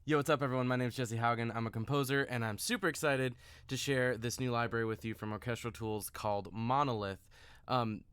Yo, what's up, everyone? My name is Jesse Haugen. I'm a composer, and I'm super excited to share this new library with you from Orchestral Tools called Monolith.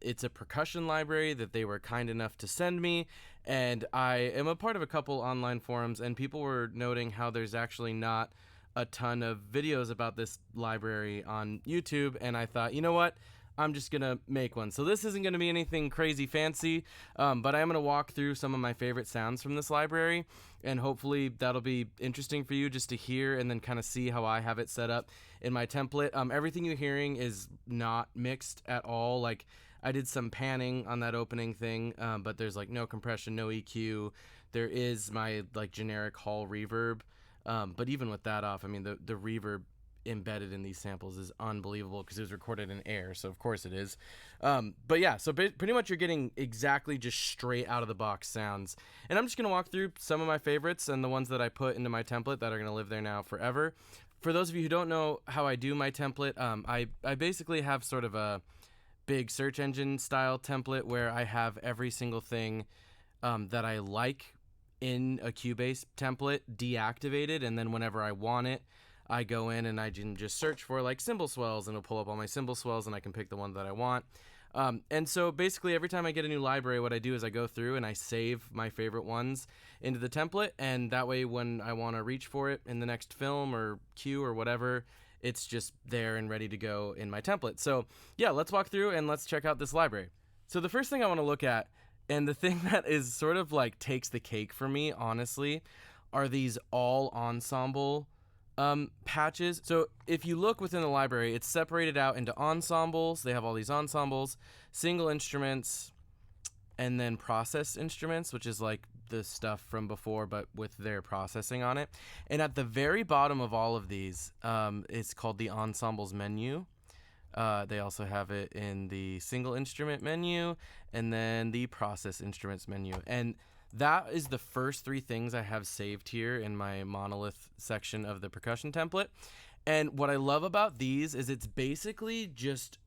It's a percussion library that they were kind enough to send me, and I am a part of a couple online forums, and people were noting how there's actually not a ton of videos about this library on YouTube, and I thought, you know what? I'm just going to make one. So this isn't going to be anything crazy fancy, but I am going to walk through some of my favorite sounds from this library, and hopefully that'll be interesting for you just to hear and then kind of see how I have it set up in my template. Everything you're hearing is not mixed at all. Like, I did some panning on that opening thing, but there's like no compression, no EQ. There is my like generic hall reverb, but even with that off, I mean, the reverb embedded in these samples is unbelievable because it was recorded in air, so of course it is. But yeah, so pretty much you're getting exactly just straight out of the box sounds, and I'm just gonna walk through some of my favorites and the ones that I put into my template that are gonna live there now forever. For those of you who don't know how I do my template, I basically have sort of a big search engine style template where I have every single thing that I like in a Cubase template deactivated, and then whenever I want it, I go in and I can just search for like cymbal swells, and it'll pull up all my cymbal swells, and I can pick the one that I want. And so basically every time I get a new library, what I do is I go through and I save my favorite ones into the template, and that way when I want to reach for it in the next film or cue or whatever, it's just there and ready to go in my template. So yeah, let's walk through and let's check out this library. So the first thing I want to look at, and the thing that is sort of like takes the cake for me, honestly, are these all ensemble patches. So if you look within the library, it's separated out into ensembles. They have all these ensembles, single instruments, and then processed instruments, which is like the stuff from before but with their processing on it. And at the very bottom of all of these, it's called the ensembles menu. They also have it in the single instrument menu and then the process instruments menu. And that is the first three things I have saved here in my Monolith section of the percussion template. And what I love about these is it's basically just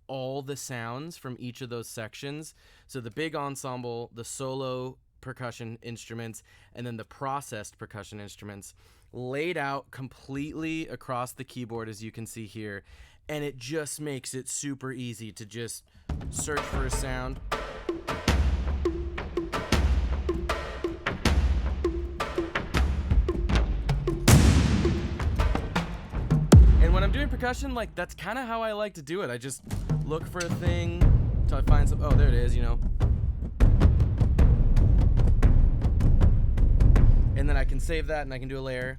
all the sounds from each of those sections. So the big ensemble, the solo percussion instruments, and then the processed percussion instruments laid out completely across the keyboard, as you can see here. And it just makes it super easy to just search for a sound. When I'm doing percussion, like, that's kind of how I like to do it. I just look for a thing until I find some. Oh, there it is, you know. And then I can save that and I can do a layer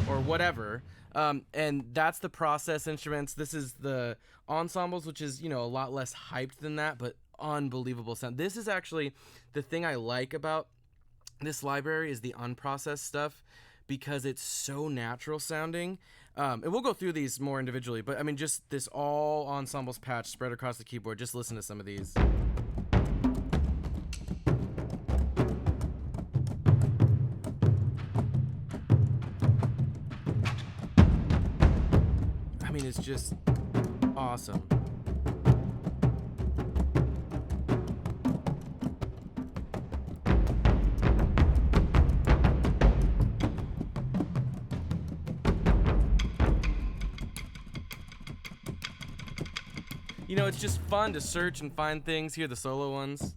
or whatever. And that's the process instruments. This is the ensembles, which is, you know, a lot less hyped than that, but unbelievable sound. This is actually the thing I like about this library is the unprocessed stuff, because it's so natural sounding. And we'll go through these more individually, but I mean, just this all ensembles patch spread across the keyboard. Just listen to some of these. I mean, it's just awesome. You know, it's just fun to search and find things. Here, the solo ones.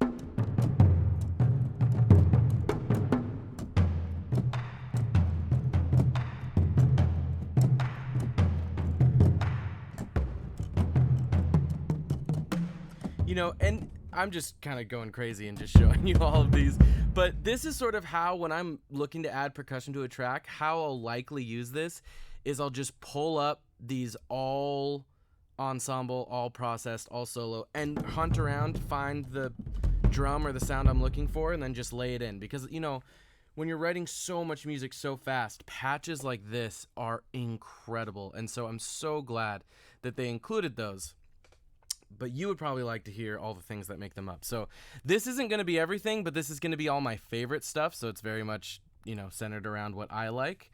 You know, and I'm just kind of going crazy and just showing you all of these. But this is sort of how, when I'm looking to add percussion to a track, how I'll likely use this is I'll just pull up these all ensemble, all processed, all solo, and hunt around, find the drum or the sound I'm looking for, and then just lay it in. Because, you know, when you're writing so much music so fast, patches like this are incredible. And so I'm so glad that they included those. But you would probably like to hear all the things that make them up. So this isn't going to be everything, but this is going to be all my favorite stuff. So it's very much, you know, centered around what I like.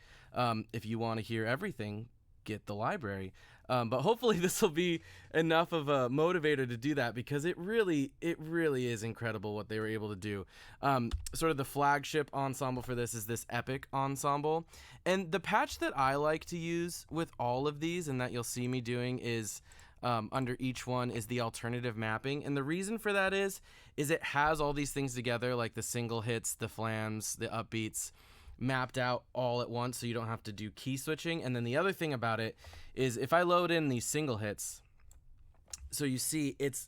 If you want to hear everything, get the library. But hopefully this will be enough of a motivator to do that, because it really is incredible what they were able to do. Sort of the flagship ensemble for this is this Epic ensemble. And the patch that I like to use with all of these, and that you'll see me doing, is under each one is the alternative mapping. And the reason for that is it has all these things together, like the single hits, the flams, the upbeats, mapped out all at once, so you don't have to do key switching. And then the other thing about it is if I load in these single hits, so you see it's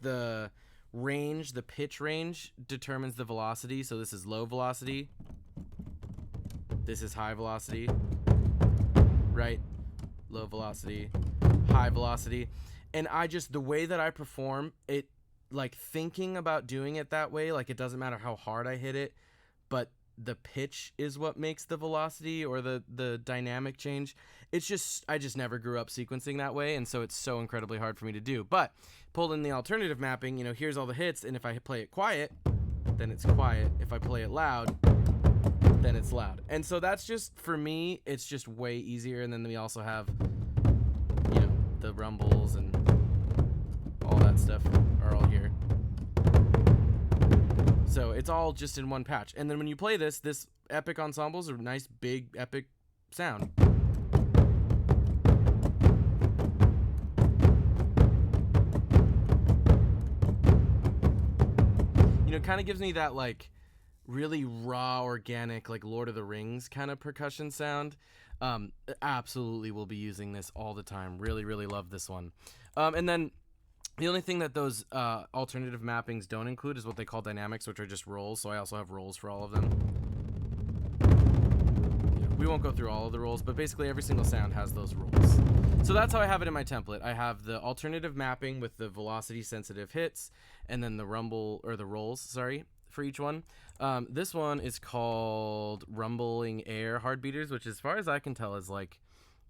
the range, the pitch range determines the velocity. So this is low velocity, this is high velocity, right? Low velocity, high velocity. And the way that I perform it, like thinking about doing it that way, like it doesn't matter how hard I hit it, but the pitch is what makes the velocity or the dynamic change. I just never grew up sequencing that way, and so it's so incredibly hard for me to do. But pulled in the alternative mapping, here's all the hits, and if I play it quiet, then it's quiet. If I play it loud, then it's loud. And so that's just, for me, it's just way easier. And then we also have, the rumbles and all that stuff are all here. So it's all just in one patch. And then when you play this Epic ensemble is a nice, big, epic sound. It kind of gives me that, like, really raw, organic, like Lord of the Rings kind of percussion sound. Absolutely will be using this all the time. Really, really love this one. And then the only thing that those alternative mappings don't include is what they call dynamics, which are just rolls. So I also have rolls for all of them. We won't go through all of the rolls, but basically every single sound has those rolls. So that's how I have it in my template. I have the alternative mapping with the velocity sensitive hits, and then the rolls, for each one. This one is called Rumbling Air Hard Beaters, which as far as I can tell is like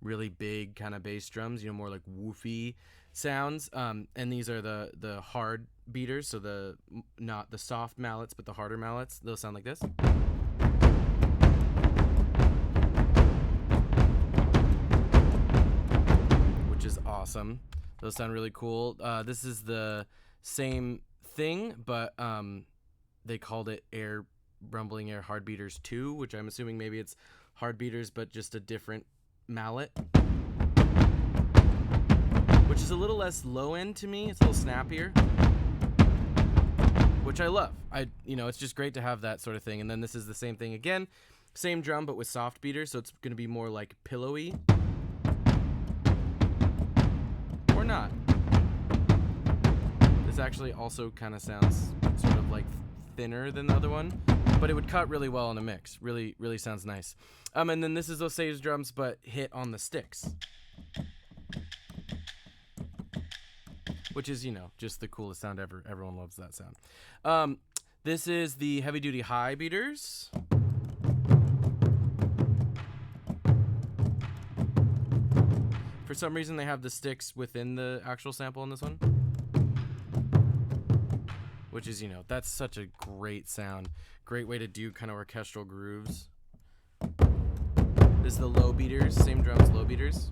really big kind of bass drums, more like woofy sounds. And these are the hard beaters, so not the soft mallets, but the harder mallets. They'll sound like this. Which is awesome. Those sound really cool. This is the same thing, but they called it Rumbling Air Hard Beaters 2, which I'm assuming maybe it's hard beaters, but just a different mallet. Which is a little less low end to me. It's a little snappier, which I love. It's just great to have that sort of thing. And then this is the same thing again, same drum, but with soft beaters. So it's going to be more like pillowy. Or not. This actually also kind of sounds sort of like thinner than the other one, but it would cut really well in a mix. Really, really sounds nice. And then this is those sage drums, but hit on the sticks, which is, just the coolest sound ever. Everyone loves that sound. This is the heavy duty high beaters. For some reason, they have the sticks within the actual sample in this one, which is, that's such a great sound. Great way to do kind of orchestral grooves. This is the low beaters, same drums, low beaters.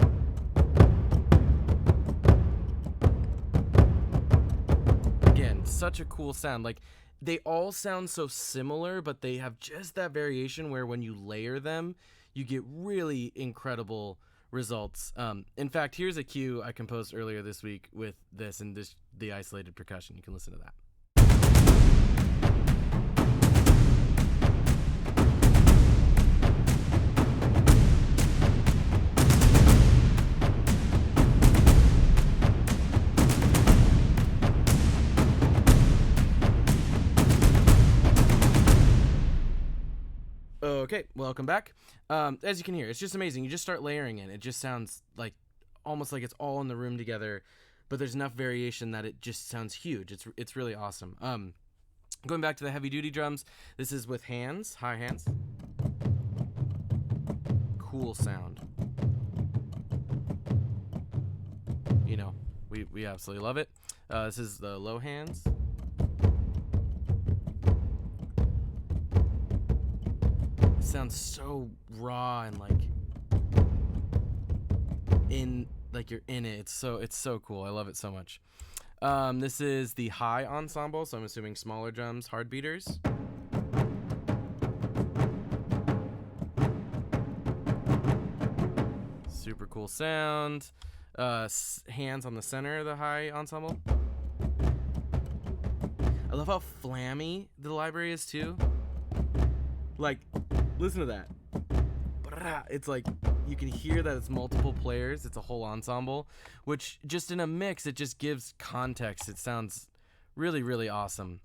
Again, such a cool sound. Like, they all sound so similar, but they have just that variation where when you layer them, you get really incredible results. In fact, here's a cue I composed earlier this week with this and the isolated percussion. You can listen to that. Okay, welcome back. As you can hear, it's just amazing. You just start layering it. It just sounds like almost like it's all in the room together, but there's enough variation that it just sounds huge. It's really awesome. Going back to the heavy duty drums, this is with hands, high hands. Cool sound. We absolutely love it. This is the low hands. Sounds so raw and like in you're in it. It's so cool. I love it so much. This is the high ensemble, so I'm assuming smaller drums, hard beaters. Super cool sound. Hands on the center of the high ensemble. I love how flammy the library is too. Like, listen to that. It's like you can hear that it's multiple players. It's a whole ensemble, which just in a mix, it just gives context. It sounds really, really awesome.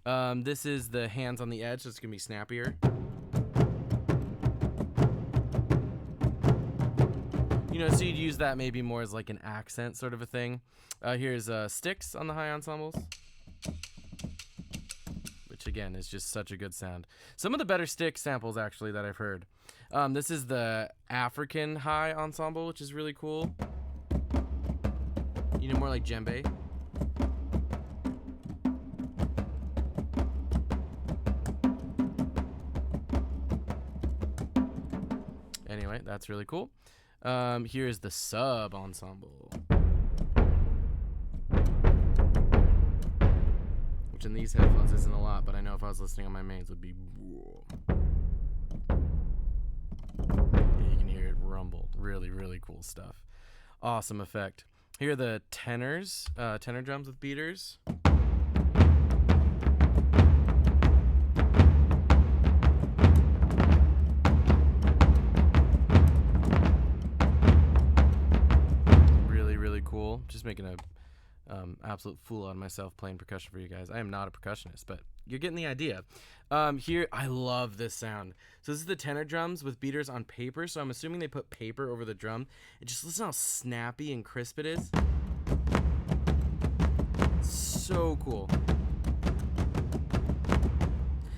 This is the hands on the edge, so it's gonna be snappier. You know, so you'd use that maybe more as like an accent sort of a thing. Here's sticks on the high ensembles, which again is just such a good sound. Some of the better stick samples actually that I've heard. This is the African high ensemble, which is really cool. You know, more like djembe. Anyway, that's really cool. Here's the sub ensemble, which in these headphones isn't a lot, but I know if I was listening on my mains, it would be. You can hear it rumble. Really, really cool stuff. Awesome effect. Here are the tenors, tenor drums with beaters. Really, really cool. Just making a absolute fool out of myself playing percussion for you guys. I am not a percussionist, but you're getting the idea. Here, I love this sound. So this is the tenor drums with beaters on paper. So I'm assuming they put paper over the drum. And just listen how snappy and crisp it is. So cool.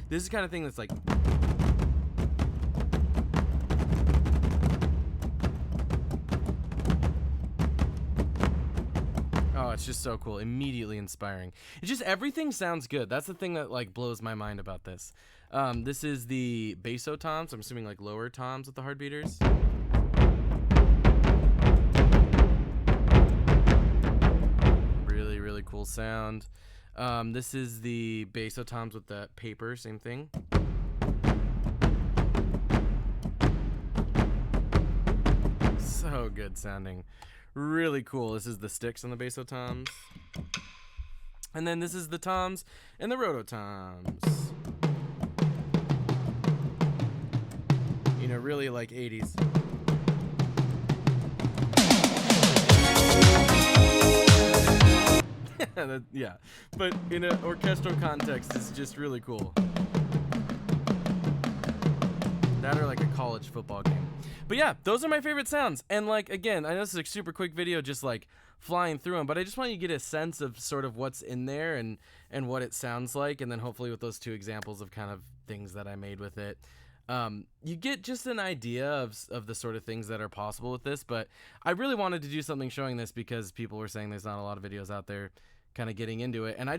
This is the kind of thing that's like... Oh, it's just so cool. Immediately inspiring. It's just everything sounds good. That's the thing that like blows my mind about this. This is the basso toms. I'm assuming like lower toms with the hard beaters. Really, really cool sound. This is the basso toms with the paper. Same thing. So good sounding. Really cool. This is the sticks on the basso toms. And then this is the toms and the rototoms. You know, really like 80s. Yeah, but in an orchestral context, it's just really cool. That or like a college football game. But yeah, those are my favorite sounds. And like, again, I know this is a super quick video just like flying through them, but I just want you to get a sense of sort of what's in there and what it sounds like. And then hopefully with those two examples of kind of things that I made with it, you get just an idea of the sort of things that are possible with this. But I really wanted to do something showing this because people were saying there's not a lot of videos out there kind of getting into it. And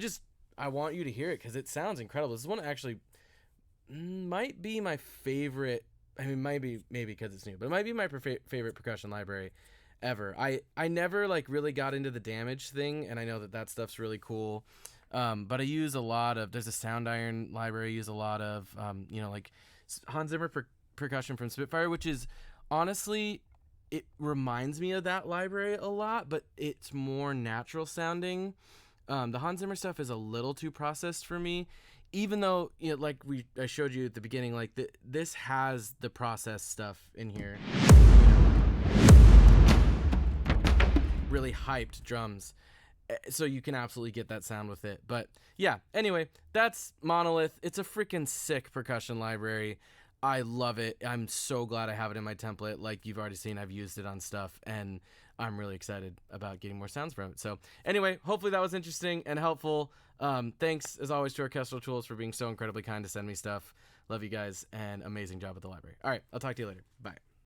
I want you to hear it because it sounds incredible. This one actually might be my favorite. I mean, maybe because it's new, but it might be my favorite percussion library ever. I never like really got into the damage thing, and I know that stuff's really cool. But I use a lot of, there's a sound iron library I use a lot of, you know, like Hans Zimmer percussion from Spitfire, which is honestly, it reminds me of that library a lot, but it's more natural sounding. The Hans Zimmer stuff is a little too processed for me. Even though, you know, like I showed you at the beginning, like this has the process stuff in here. Really hyped drums. So you can absolutely get that sound with it. But yeah, anyway, that's Monolith. It's a freaking sick percussion library. I love it. I'm so glad I have it in my template. Like you've already seen, I've used it on stuff, and I'm really excited about getting more sounds from it. So anyway, hopefully that was interesting and helpful. Thanks, as always, to Orchestral Tools for being so incredibly kind to send me stuff. Love you guys, and amazing job at the library. All right, I'll talk to you later. Bye.